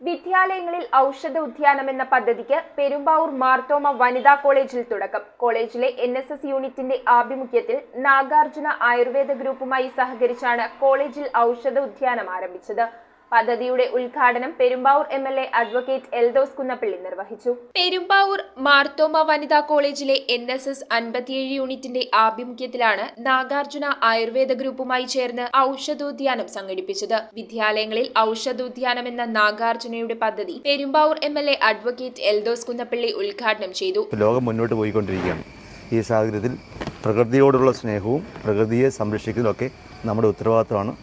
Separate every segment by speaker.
Speaker 1: വിദ്യാലയങ്ങളിൽ ഔഷധ ഉദ്യാനം എന്ന പദ്ധതിക്ക് പെരുമ്പാവൂർ മാർത്തോമ വനിതാ കോളേജിൽ തുടക്കം. കോളേജിലെ NSS യൂണിറ്റിന്റെ ആഭിമുഖ്യത്തിൽ നാഗാർജുന ആയുർവേദ ഗ്രൂപ്പുമായി സഹകരിച്ചാണ് കോളേജിൽ ഔഷധ ഉദ്യാനം ആരംഭിച്ചത്. പദ്ധതിയുടെ ഉദ്ഘാടനം പെരുമ്പാവൂർ MLA അഡ്വക്കേറ്റ് എൽദോസ് കുന്നപ്പള്ളി നിർവഹിച്ചു. പെരുമ്പാവൂർ മാർത്തോമ വനിതാ കോളേജിലെ NSS 57 യൂണിറ്റിന്റെ ആഭിമുഖ്യത്തിലാണ് നാഗാർജുന ആയുർവേദ ഗ്രൂപ്പുമായി ചേർന്ന് ഔഷധോദ്യാനം സംഘടിപ്പിച്ചത്. വിദ്യാലയങ്ങളിൽ ഔഷധോദ്യാനം എന്ന നാഗാർജുനയുടെ പദ്ധതി പെരുമ്പാവൂർ MLA അഡ്വക്കേറ്റ് എൽദോസ് കുന്നപ്പള്ളി ഉദ്ഘാടനം ചെയ്തു.
Speaker 2: ലോകം മുന്നോട്ട് പോയിക്കൊണ്ടിരിക്കുകയാണ്. ഈ സാഹചര്യത്തിൽ പ്രകൃതിയോടുള്ള സ്നേഹവും പ്രകൃതിയെ സംരക്ഷിക്കുന്നതൊക്കെ നമ്മുടെ ഉത്തരവാദിത്തമാണ്.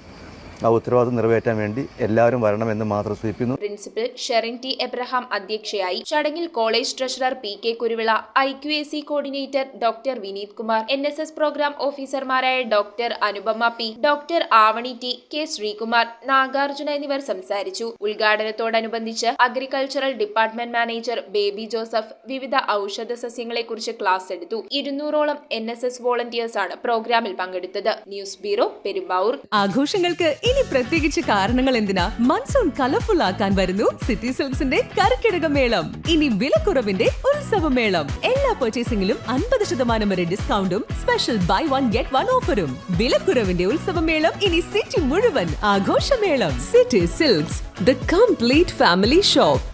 Speaker 2: ആ ഉത്തരവാദിത്വം നിറവേറ്റാൻ വേണ്ടി എല്ലാവരും വരണമെന്ന് മാത്രം സൂചിപ്പിക്കുന്നു.
Speaker 1: പ്രിൻസിപ്പൽ ഷെറിൻ ടി എബ്രഹാം അധ്യക്ഷയായി. ചടങ്ങിൽ college treasurer PK Kuruvilla, IQAC coordinator doctor Vineeth Kumar, NSS program ഓഫീസർമാരായ doctor Anupama P, doctor Avani T, K Sreekumar, Nagarjuna എന്നിവർ സംസാരിച്ചു. ഉദ്ഘാടനത്തോടനുബന്ധിച്ച് agricultural department manager Baby Joseph വിവിധ ഔഷധ സസ്യങ്ങളെക്കുറിച്ച് ക്ലാസ് എടുത്തു. 200ഓളം NSS വോളണ്ടിയേഴ്സാണ് പ്രോഗ്രാമിൽ പങ്കെടുത്തത്. News bureau, Perumbavoor.
Speaker 3: ആഘോഷങ്ങൾക്ക് ഇനി പ്രത്യേകിച്ച് കാരണങ്ങൾ എന്തിനാ? മൺസൂൺ കളർഫുൾ ആക്കാൻ വരുന്നു സിറ്റി സിൽക്സിന്റെ കർക്കിടക മേളം. ഇനി വിലക്കുറവിന്റെ ഉത്സവമേളം. എല്ലാ പർച്ചേസിംഗിലും 50% വരെ ഡിസ്കൗണ്ടും special buy one get one ഓഫറും. വിലക്കുറവിന്റെ ഉത്സവമേളം ഇനി സിറ്റി മുഴുവൻ ആഘോഷമേളം. City Silks, the complete family shop.